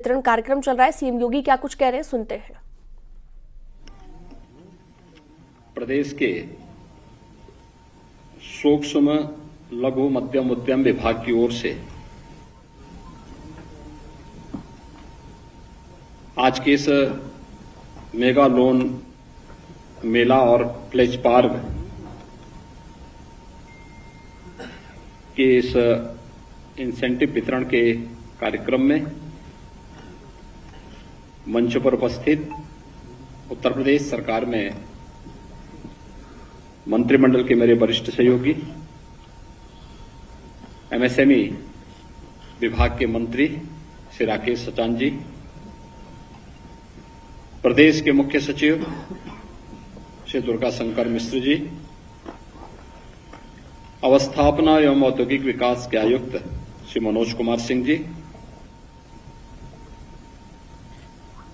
वितरण कार्यक्रम चल रहा है। सीएम योगी क्या कुछ कह रहे हैं, सुनते हैं। प्रदेश के सूक्ष्म लघु मध्यम उद्यम विभाग की ओर से आज के इस मेगा लोन मेला और प्लेज पार्क के इस इंसेंटिव वितरण के कार्यक्रम में मंच पर उपस्थित उत्तर प्रदेश सरकार में मंत्रिमंडल के मेरे वरिष्ठ सहयोगी, एमएसएमई विभाग के मंत्री श्री राकेश सचान जी, प्रदेश के मुख्य सचिव श्री दुर्गा शंकर मिश्र जी, अवस्थापना एवं औद्योगिक विकास के आयुक्त श्री मनोज कुमार सिंह जी,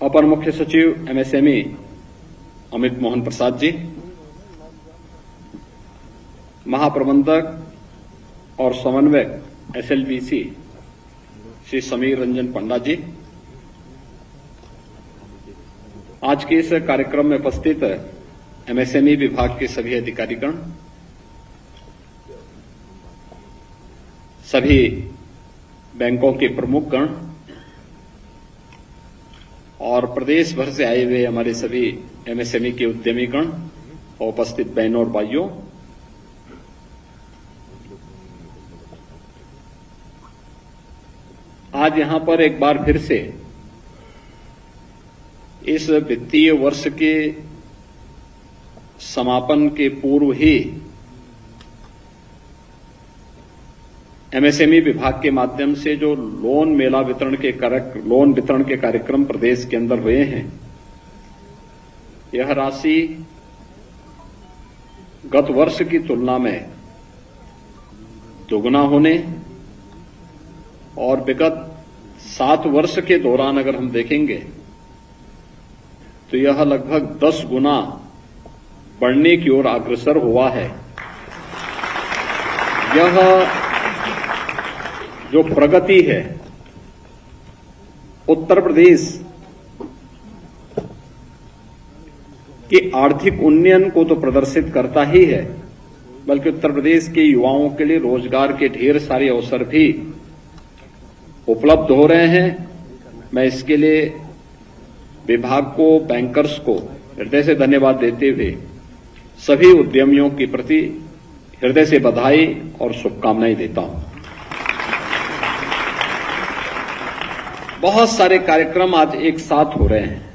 अपर मुख्य सचिव एमएसएमई अमित मोहन प्रसाद जी, महाप्रबंधक और समन्वयक एसएलबीसी श्री समीर रंजन पंडा जी, आज के इस कार्यक्रम में उपस्थित एमएसएमई विभाग के सभी अधिकारीगण, सभी बैंकों के प्रमुखगण और प्रदेश भर से आए हुए हमारे सभी एमएसएमई के उद्यमीगण और उपस्थित बहनों और भाइयों, आज यहां पर एक बार फिर से इस वित्तीय वर्ष के समापन के पूर्व ही एमएसएमई विभाग के माध्यम से जो लोन वितरण के कार्यक्रम प्रदेश के अंदर हुए हैं, यह राशि गत वर्ष की तुलना में दोगुना होने और विगत 7 वर्ष के दौरान अगर हम देखेंगे तो यह लगभग 10 गुना बढ़ने की ओर अग्रसर हुआ है। यह जो प्रगति है उत्तर प्रदेश की आर्थिक उन्नयन को तो प्रदर्शित करता ही है, बल्कि उत्तर प्रदेश के युवाओं के लिए रोजगार के ढेर सारे अवसर भी उपलब्ध हो रहे हैं। मैं इसके लिए विभाग को, बैंकर्स को हृदय से धन्यवाद देते हुए सभी उद्यमियों के प्रति हृदय से बधाई और शुभकामनाएं देता हूं। बहुत सारे कार्यक्रम आज एक साथ हो रहे हैं।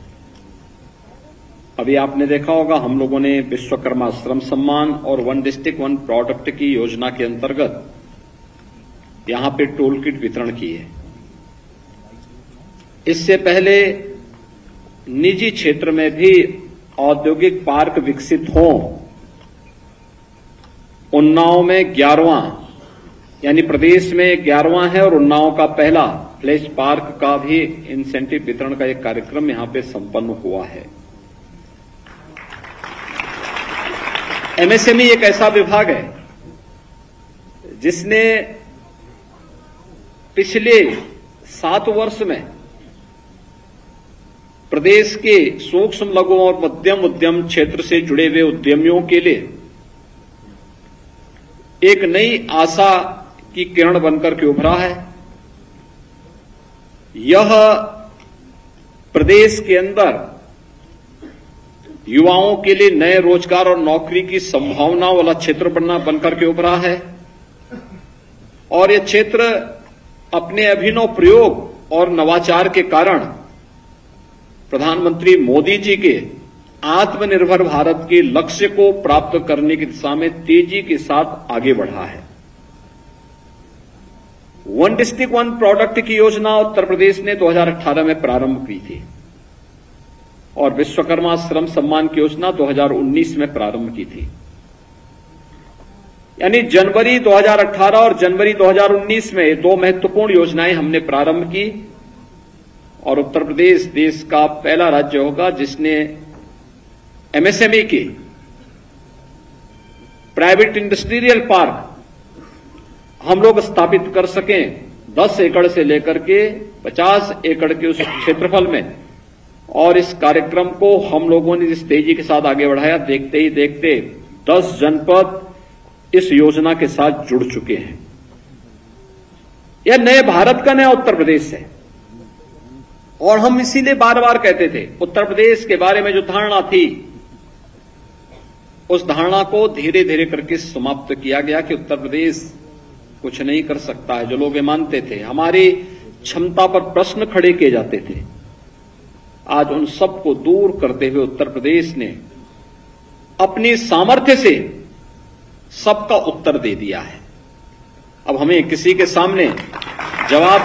अभी आपने देखा होगा, हम लोगों ने विश्वकर्मा श्रम सम्मान और वन डिस्ट्रिक्ट वन प्रोडक्ट की योजना के अंतर्गत यहां पे टूल किट वितरण की है। इससे पहले निजी क्षेत्र में भी औद्योगिक पार्क विकसित हों। उन्नाव में 11वां, यानी प्रदेश में 11वां है और उन्नाव का पहला फ्लैश पार्क का भी इंसेंटिव वितरण का एक कार्यक्रम यहां पे संपन्न हुआ है। एमएसएमई एक ऐसा विभाग है जिसने पिछले 7 वर्ष में प्रदेश के सूक्ष्म लघु और मध्यम उद्यम क्षेत्र से जुड़े हुए उद्यमियों के लिए एक नई आशा की किरण बनकर के उभरा है। यह प्रदेश के अंदर युवाओं के लिए नए रोजगार और नौकरी की संभावनाओं वाला क्षेत्र बनकर के उभरा है और यह क्षेत्र अपने अभिनव प्रयोग और नवाचार के कारण प्रधानमंत्री मोदी जी के आत्मनिर्भर भारत के लक्ष्य को प्राप्त करने की दिशा में तेजी के साथ आगे बढ़ा है। वन डिस्ट्रिक्ट वन प्रोडक्ट की योजना उत्तर प्रदेश ने 2018 में प्रारंभ की थी और विश्वकर्मा श्रम सम्मान की योजना 2019 में प्रारंभ की थी। यानी जनवरी 2018 और जनवरी 2019 में 2 महत्वपूर्ण योजनाएं हमने प्रारंभ की और उत्तर प्रदेश देश का पहला राज्य होगा जिसने एमएसएमई के प्राइवेट इंडस्ट्रियल पार्क हम लोग स्थापित कर सकें। 10 एकड़ से लेकर के 50 एकड़ के उस क्षेत्रफल में। और इस कार्यक्रम को हम लोगों ने जिस तेजी के साथ आगे बढ़ाया, देखते ही देखते 10 जनपद इस योजना के साथ जुड़ चुके हैं। यह नए भारत का नया उत्तर प्रदेश है। और हम इसीलिए बार बार कहते थे, उत्तर प्रदेश के बारे में जो धारणा थी, उस धारणा को धीरे धीरे करके समाप्त किया गया कि उत्तर प्रदेश कुछ नहीं कर सकता है। जो लोग ये मानते थे, हमारी क्षमता पर प्रश्न खड़े किए जाते थे, आज उन सबको दूर करते हुए उत्तर प्रदेश ने अपनी सामर्थ्य से सबका उत्तर दे दिया है। अब हमें किसी के सामने जवाब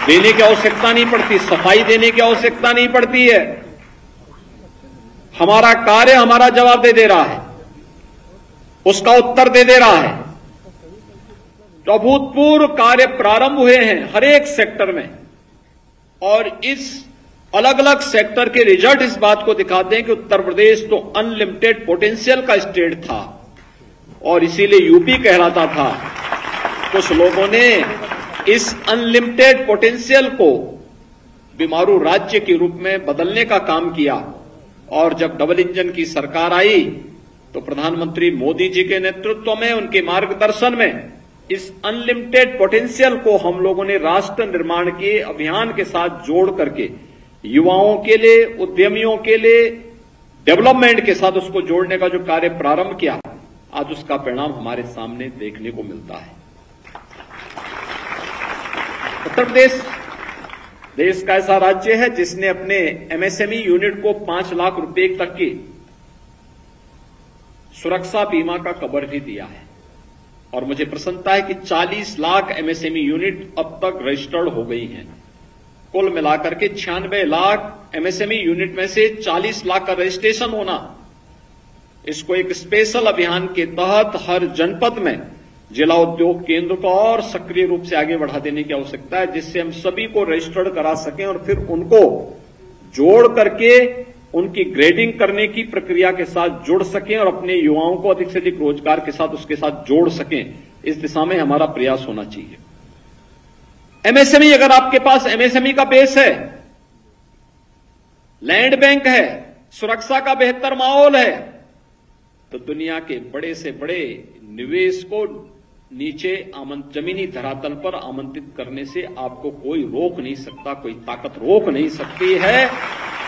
देने की आवश्यकता नहीं पड़ती, सफाई देने की आवश्यकता नहीं पड़ती है। हमारा कार्य हमारा जवाब दे रहा है, उसका उत्तर दे रहा है। तो अभूतपूर्व कार्य प्रारंभ हुए हैं हर एक सेक्टर में, और इस अलग अलग सेक्टर के रिजल्ट इस बात को दिखाते हैं कि उत्तर प्रदेश तो अनलिमिटेड पोटेंशियल का स्टेट था, और इसीलिए यूपी कहलाता था। कुछ लोगों ने इस अनलिमिटेड पोटेंशियल को बीमारू राज्य के रूप में बदलने का काम किया। और जब डबल इंजन की सरकार आई तो प्रधानमंत्री मोदी जी के नेतृत्व में, उनके मार्गदर्शन में, इस अनलिमिटेड पोटेंशियल को हम लोगों ने राष्ट्र निर्माण के अभियान के साथ जोड़ करके युवाओं के लिए, उद्यमियों के लिए, डेवलपमेंट के साथ उसको जोड़ने का जो कार्य प्रारंभ किया, आज उसका परिणाम हमारे सामने देखने को मिलता है। उत्तर प्रदेश देश का ऐसा राज्य है जिसने अपने एमएसएमई यूनिट को 5 लाख रुपए तक की सुरक्षा बीमा का कवर भी दिया है। और मुझे प्रसन्नता है कि 40 लाख एमएसएमई यूनिट अब तक रजिस्टर्ड हो गई हैं। कुल मिलाकर के 96 लाख एमएसएमई यूनिट में से 40 लाख का रजिस्ट्रेशन होना, इसको एक स्पेशल अभियान के तहत हर जनपद में जिला उद्योग केंद्र को और सक्रिय रूप से आगे बढ़ा देने की आवश्यकता है, जिससे हम सभी को रजिस्टर्ड करा सकें और फिर उनको जोड़ करके उनकी ग्रेडिंग करने की प्रक्रिया के साथ जुड़ सकें और अपने युवाओं को अधिक से अधिक रोजगार के साथ उसके साथ जोड़ सकें। इस दिशा में हमारा प्रयास होना चाहिए। एमएसएमई, अगर आपके पास एमएसएमई का बेस है, लैंड बैंक है, सुरक्षा का बेहतर माहौल है, तो दुनिया के बड़े से बड़े निवेश को नीचे जमीनी धरातल पर आमंत्रित करने से आपको कोई रोक नहीं सकता, कोई ताकत रोक नहीं सकती है।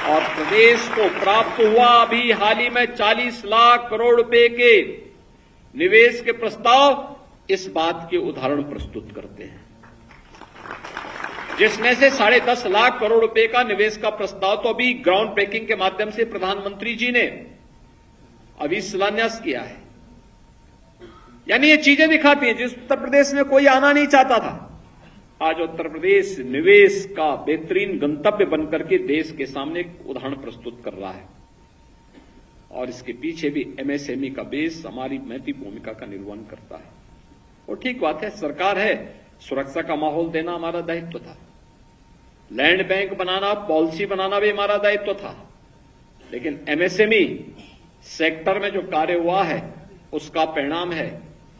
और प्रदेश को प्राप्त हुआ अभी हाल ही में 40 लाख करोड़ रुपए के निवेश के प्रस्ताव इस बात के उदाहरण प्रस्तुत करते हैं, जिसमें से 10.5 लाख करोड़ रुपए का निवेश का प्रस्ताव तो अभी ग्राउंड ब्रेकिंग के माध्यम से प्रधानमंत्री जी ने अभी शिलान्यास किया है। यानी ये चीजें दिखाती हैं जिस उत्तर प्रदेश में कोई आना नहीं चाहता था, आज उत्तर प्रदेश निवेश का बेहतरीन गंतव्य बनकर के देश के सामने एक उदाहरण प्रस्तुत कर रहा है। और इसके पीछे भी एमएसएमई का बेस हमारी महत्वपूर्ण भूमिका का निर्वहन करता है। और ठीक बात है, सरकार है, सुरक्षा का माहौल देना हमारा दायित्व था, लैंड बैंक बनाना, पॉलिसी बनाना भी हमारा दायित्व था। लेकिन एमएसएमई सेक्टर में जो कार्य हुआ है उसका परिणाम है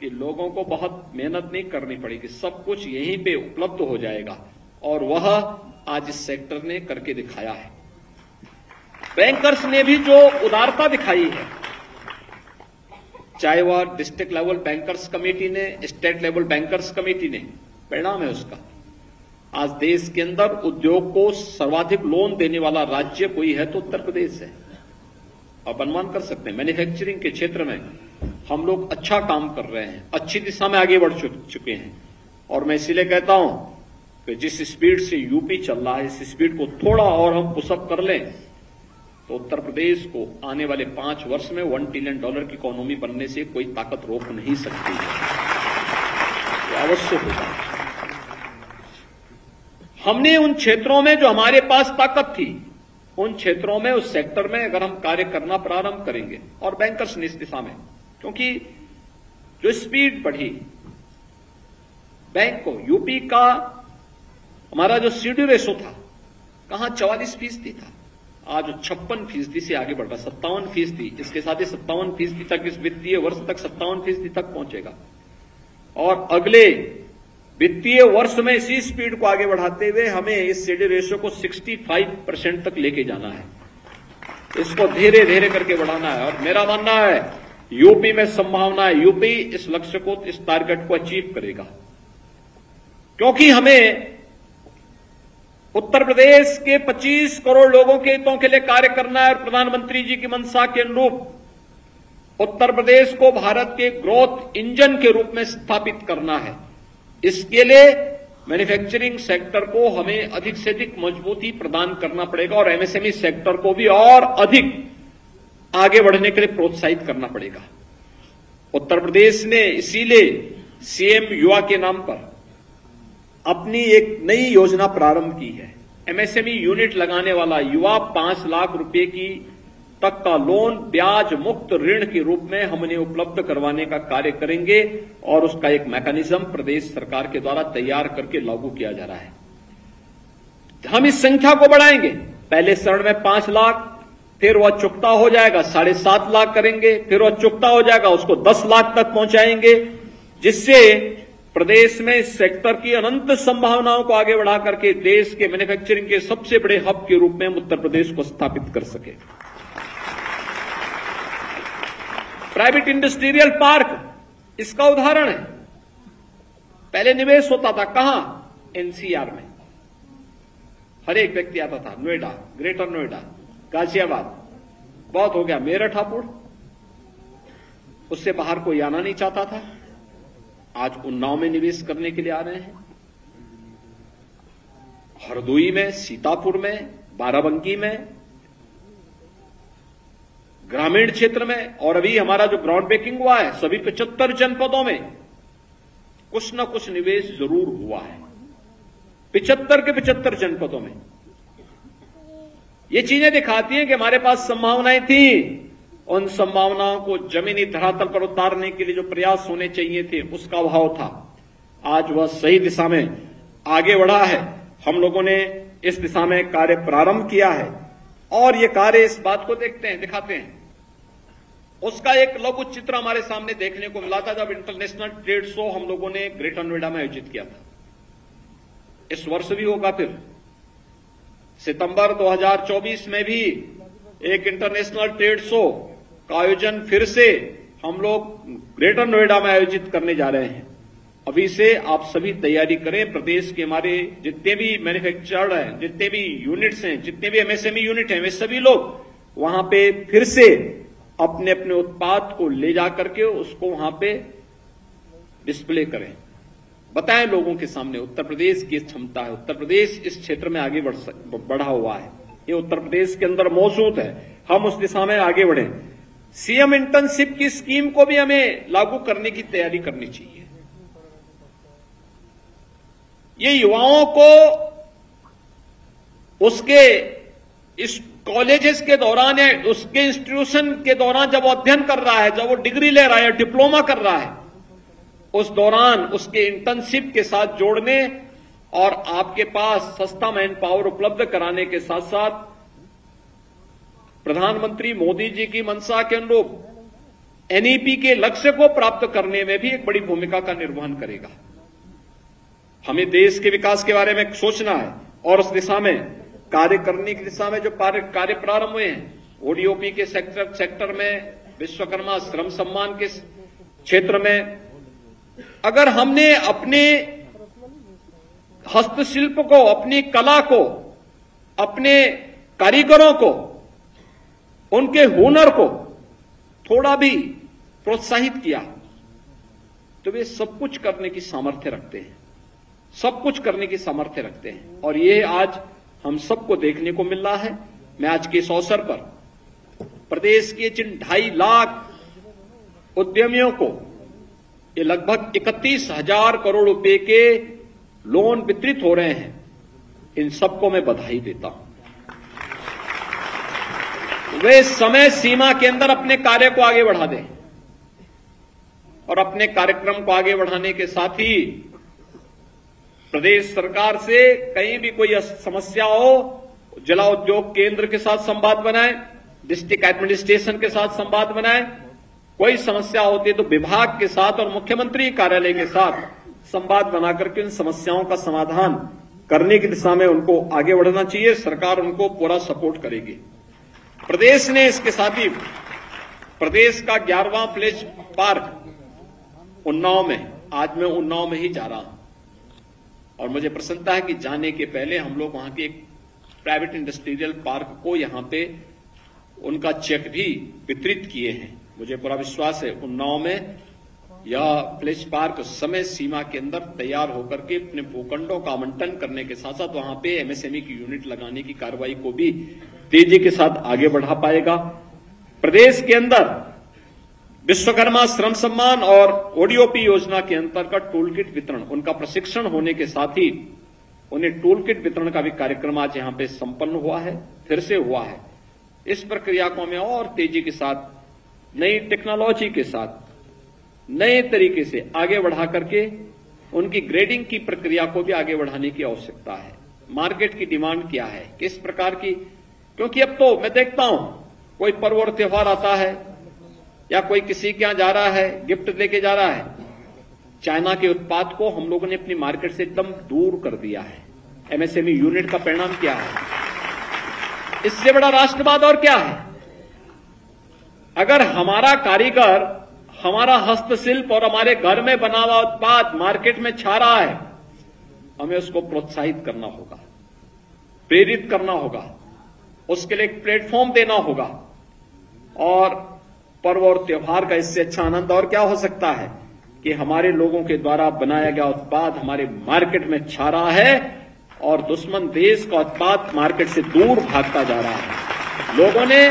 कि लोगों को बहुत मेहनत नहीं करनी पड़ेगी, सब कुछ यहीं पे उपलब्ध हो जाएगा। और वह आज इस सेक्टर ने करके दिखाया है। बैंकर्स ने भी जो उदारता दिखाई है, चाहे वह डिस्ट्रिक्ट लेवल बैंकर्स कमेटी ने, स्टेट लेवल बैंकर्स कमेटी ने, परिणाम है उसका। आज देश के अंदर उद्योग को सर्वाधिक लोन देने वाला राज्य कोई है तो उत्तर प्रदेश है। आप अनुमान कर सकते हैं, मैन्युफैक्चरिंग के क्षेत्र में हम लोग अच्छा काम कर रहे हैं, अच्छी दिशा में आगे बढ़ चुके हैं। और मैं इसीलिए कहता हूं कि जिस स्पीड से यूपी चल रहा है, इस स्पीड को थोड़ा और हम पुशअप कर लें तो उत्तर प्रदेश को आने वाले 5 वर्ष में $1 ट्रिलियन की इकोनॉमी बनने से कोई ताकत रोक नहीं सकती है। ये अवश्य होगा। हमने उन क्षेत्रों में जो हमारे पास ताकत थी, उन क्षेत्रों में, उस सेक्टर में अगर हम कार्य करना प्रारंभ करेंगे, और बैंकर्स ने इस दिशा में, क्योंकि जो स्पीड बढ़ी बैंक को, यूपी का हमारा जो सीडी रेशो था, कहां 44% था, आज 56% से आगे बढ़ रहा, 57%। इसके साथ ही 57% तक इस वित्तीय वर्ष तक 57% तक पहुंचेगा। और अगले वित्तीय वर्ष में इसी स्पीड को आगे बढ़ाते हुए हमें इस सीडी रेशियो को 65% तक लेके जाना है। इसको धीरे धीरे करके बढ़ाना है और मेरा मानना है यूपी में संभावना है, यूपी इस लक्ष्य को, इस टारगेट को अचीव करेगा, क्योंकि हमें उत्तर प्रदेश के 25 करोड़ लोगों के हितों के लिए कार्य करना है और प्रधानमंत्री जी की मंशा के अनुरूप उत्तर प्रदेश को भारत के ग्रोथ इंजन के रूप में स्थापित करना है। इसके लिए मैन्युफैक्चरिंग सेक्टर को हमें अधिक से अधिक मजबूती प्रदान करना पड़ेगा और एमएसएमई सेक्टर को भी और अधिक आगे बढ़ने के लिए प्रोत्साहित करना पड़ेगा। उत्तर प्रदेश ने इसीलिए सीएम युवा के नाम पर अपनी एक नई योजना प्रारंभ की है। एमएसएमई यूनिट लगाने वाला युवा 5 लाख रुपए की तक का लोन ब्याज मुक्त ऋण के रूप में हमने उपलब्ध करवाने का कार्य करेंगे और उसका एक मैकेनिज्म प्रदेश सरकार के द्वारा तैयार करके लागू किया जा रहा है। हम इस संख्या को बढ़ाएंगे, पहले चरण में 5 लाख, फिर वह चुकता हो जाएगा 7.5 लाख करेंगे, फिर वह चुकता हो जाएगा उसको 10 लाख तक पहुंचाएंगे, जिससे प्रदेश में इस सेक्टर की अनंत संभावनाओं को आगे बढ़ा करके देश के मैन्युफैक्चरिंग के सबसे बड़े हब के रूप में हम उत्तर प्रदेश को स्थापित कर सके। प्राइवेट इंडस्ट्रियल पार्क इसका उदाहरण है। पहले निवेश होता था कहां? एनसीआर में। हर एक व्यक्ति आता था, नोएडा, ग्रेटर नोएडा, गाजियाबाद, बहुत हो गया मेरठ, हापुड़, उससे बाहर कोई आना नहीं चाहता था। आज उन्नाव में निवेश करने के लिए आ रहे हैं, हरदोई में, सीतापुर में, बाराबंकी में, ग्रामीण क्षेत्र में, और अभी हमारा जो ग्राउंड ब्रेकिंग हुआ है सभी 75 जनपदों में कुछ न कुछ निवेश जरूर हुआ है। 75 के 75 जनपदों में। ये चीजें दिखाती हैं कि हमारे पास संभावनाएं थी, उन संभावनाओं को जमीनी धरातल पर उतारने के लिए जो प्रयास होने चाहिए थे उसका अभाव था। आज वह सही दिशा में आगे बढ़ा है। हम लोगों ने इस दिशा में कार्य प्रारंभ किया है और ये कार्य इस बात को दिखाते हैं। उसका एक लघु चित्र हमारे सामने देखने को मिला था जब इंटरनेशनल ट्रेड शो हम लोगों ने ग्रेटर नोएडा में आयोजित किया था। इस वर्ष भी होगा, फिर सितंबर 2024 में भी एक इंटरनेशनल ट्रेड शो का आयोजन फिर से हम लोग ग्रेटर नोएडा में आयोजित करने जा रहे हैं। अभी से आप सभी तैयारी करें। प्रदेश के हमारे जितने भी मैन्युफैक्चरर हैं, जितने भी यूनिट्स हैं, जितने भी एमएसएमई यूनिट हैं, वे सभी लोग वहां पे फिर से अपने अपने उत्पाद को ले जाकर के उसको वहां पे डिस्प्ले करें, बताएं लोगों के सामने उत्तर प्रदेश की क्षमता है, उत्तर प्रदेश इस क्षेत्र में आगे बढ़ा हुआ है, ये उत्तर प्रदेश के अंदर मौजूद है, हम उस दिशा में आगे बढ़ें। सीएम इंटर्नशिप की स्कीम को भी हमें लागू करने की तैयारी करनी चाहिए। ये युवाओं को उसके इस कॉलेजेस के दौरान या उसके इंस्टीट्यूशन के दौरान जब वो अध्ययन कर रहा है, जब वो डिग्री ले रहा है, डिप्लोमा कर रहा है, उस दौरान उसके इंटर्नशिप के साथ जोड़ने और आपके पास सस्ता मैन पावर उपलब्ध कराने के साथ साथ प्रधानमंत्री मोदी जी की मंशा के अनुरूप एनईपी के लक्ष्य को प्राप्त करने में भी एक बड़ी भूमिका का निर्वहन करेगा। हमें देश के विकास के बारे में सोचना है और उस दिशा में कार्य करने की दिशा में जो कार्य प्रारंभ हुए हैं, ओडीओपी के सेक्टर में, विश्वकर्मा श्रम सम्मान के क्षेत्र में, अगर हमने अपने हस्तशिल्प को, अपनी कला को, अपने कारीगरों को, उनके हुनर को थोड़ा भी प्रोत्साहित किया तो वे सब कुछ करने की सामर्थ्य रखते हैं, सब कुछ करने की सामर्थ्य रखते हैं। और ये आज हम सबको देखने को मिल रहा है। मैं आज के इस अवसर पर प्रदेश के जिन 2.5 लाख उद्यमियों को ये लगभग 31,000 करोड़ रुपए के लोन वितरित हो रहे हैं, इन सबको मैं बधाई देता हूं। वे समय सीमा के अंदर अपने कार्य को आगे बढ़ा दें और अपने कार्यक्रम को आगे बढ़ाने के साथ ही प्रदेश सरकार से कहीं भी कोई समस्या हो, जिला उद्योग केंद्र के साथ संवाद बनाएं, डिस्ट्रिक्ट एडमिनिस्ट्रेशन के साथ संवाद बनाएं। कोई समस्या होती है तो विभाग के साथ और मुख्यमंत्री कार्यालय के साथ संवाद बनाकर के इन समस्याओं का समाधान करने की दिशा में उनको आगे बढ़ना चाहिए। सरकार उनको पूरा सपोर्ट करेगी। प्रदेश ने इसके साथ ही प्रदेश का 11वां प्लेज पार्क उन्नाव में, आज मैं उन्नाव में ही जा रहा हूं और मुझे प्रसन्नता है कि जाने के पहले हम लोग वहां के एक प्राइवेट इंडस्ट्रियल पार्क को यहां पे उनका चेक भी वितरित किए हैं। मुझे पूरा विश्वास है उन्नाव में यह प्लेज पार्क समय सीमा के अंदर तैयार होकर के अपने भूखंडों का आवंटन करने के साथ साथ वहां पे एमएसएमई की यूनिट लगाने की कार्रवाई को भी तेजी के साथ आगे बढ़ा पाएगा। प्रदेश के अंदर विश्वकर्मा श्रम सम्मान और ओडीओपी योजना के अंतर्गत टूल किट वितरण, उनका प्रशिक्षण होने के साथ ही उन्हें टूल किट वितरण का भी कार्यक्रम आज यहां पे संपन्न हुआ है, फिर से हुआ है। इस प्रक्रिया को हमें और तेजी के साथ, नई टेक्नोलॉजी के साथ, नए तरीके से आगे बढ़ा करके उनकी ग्रेडिंग की प्रक्रिया को भी आगे बढ़ाने की आवश्यकता है। मार्केट की डिमांड क्या है, किस प्रकार की, क्योंकि अब तो मैं देखता हूं कोई पर्व और त्योहार आता है या कोई किसी के यहां जा रहा है, गिफ्ट लेके जा रहा है, चाइना के उत्पाद को हम लोगों ने अपनी मार्केट से एकदम दूर कर दिया है। एमएसएमई यूनिट का परिणाम क्या है? इससे बड़ा राष्ट्रवाद और क्या है? अगर हमारा कारीगर, हमारा हस्तशिल्प और हमारे घर में बना हुआ उत्पाद मार्केट में छा रहा है, हमें उसको प्रोत्साहित करना होगा, प्रेरित करना होगा, उसके लिए एक प्लेटफॉर्म देना होगा। और पर्व और त्योहार का इससे अच्छा आनंद और क्या हो सकता है कि हमारे लोगों के द्वारा बनाया गया उत्पाद हमारे मार्केट में छा रहा है और दुश्मन देश का उत्पाद मार्केट से दूर भागता जा रहा है। लोगों ने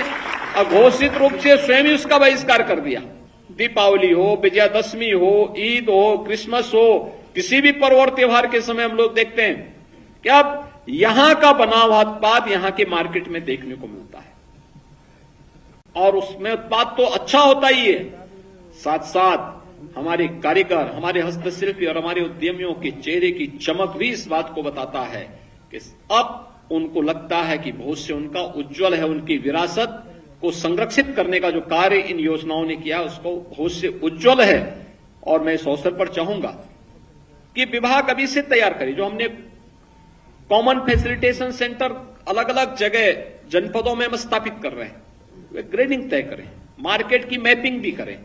अघोषित रूप से स्वयं ही उसका बहिष्कार कर दिया। दीपावली हो, विजयादशमी हो, ईद हो, क्रिसमस हो, किसी भी पर्व और त्योहार के समय हम लोग देखते हैं कि अब यहां का बना हुआ उत्पाद यहां के मार्केट में देखने को मिलता है और उसमें उत्पाद तो अच्छा होता ही है, साथ साथ हमारे कारीगर, हमारे हस्तशिल्पी और हमारे उद्यमियों के चेहरे की चमक भी इस बात को बताता है कि अब उनको लगता है कि भविष्य उनका उज्जवल है। उनकी विरासत को संरक्षित करने का जो कार्य इन योजनाओं ने किया उसको भविष्य उज्जवल है। और मैं इस अवसर पर चाहूंगा कि विभाग अभी से तैयार करे, जो हमने कॉमन फैसिलिटेशन सेंटर अलग अलग जगह जनपदों में हम स्थापित कर रहे हैं, वे ग्रेडिंग तय करें, मार्केट की मैपिंग भी करें,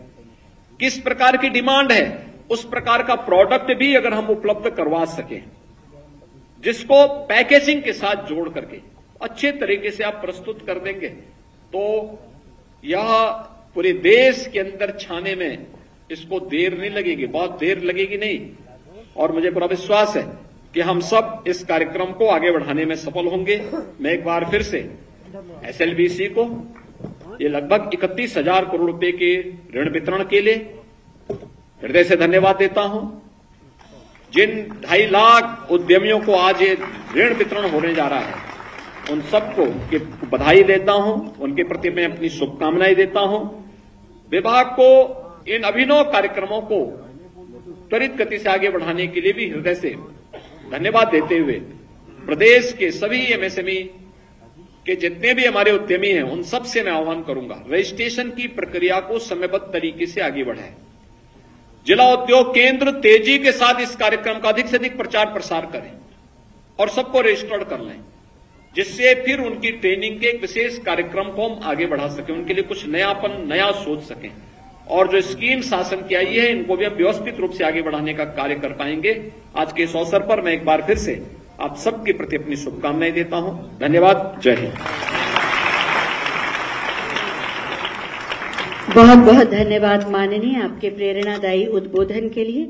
किस प्रकार की डिमांड है उस प्रकार का प्रोडक्ट भी अगर हम उपलब्ध करवा सकें, जिसको पैकेजिंग के साथ जोड़ करके अच्छे तरीके से आप प्रस्तुत कर देंगे तो यह पूरे देश के अंदर छाने में इसको देर नहीं लगेगी, बहुत देर लगेगी नहीं। और मुझे पूरा विश्वास है कि हम सब इस कार्यक्रम को आगे बढ़ाने में सफल होंगे। मैं एक बार फिर से एसएलबीसी को ये लगभग 31,000 करोड़ रुपए के ऋण वितरण के लिए हृदय से धन्यवाद देता हूं। जिन 2.5 लाख उद्यमियों को आज ये ऋण वितरण होने जा रहा है, उन सबको बधाई देता हूं, उनके प्रति मैं अपनी शुभकामनाएं देता हूं। विभाग को इन अभिनव कार्यक्रमों को त्वरित गति से आगे बढ़ाने के लिए भी हृदय से धन्यवाद देते हुए प्रदेश के सभी एमएसएमई के जितने भी हमारे उद्यमी हैं उन सब से मैं आह्वान करूंगा, रजिस्ट्रेशन की प्रक्रिया को समयबद्ध तरीके से आगे बढ़ाएं। जिला उद्योग केंद्र तेजी के साथ इस कार्यक्रम का अधिक से अधिक प्रचार प्रसार करें और सबको रजिस्टर्ड कर लें, जिससे फिर उनकी ट्रेनिंग के एक विशेष कार्यक्रम को हम आगे बढ़ा सकें, उनके लिए कुछ नयापन, नया सोच सकें। और जो स्कीम शासन की आई है इनको भी हम व्यवस्थित रूप से आगे बढ़ाने का कार्य कर पाएंगे। आज के इस अवसर पर मैं एक बार फिर से आप सबके प्रति अपनी शुभकामनाएं देता हूं। धन्यवाद। जय हिंद। बहुत बहुत धन्यवाद माननीय, आपके प्रेरणादायी उद्बोधन के लिए।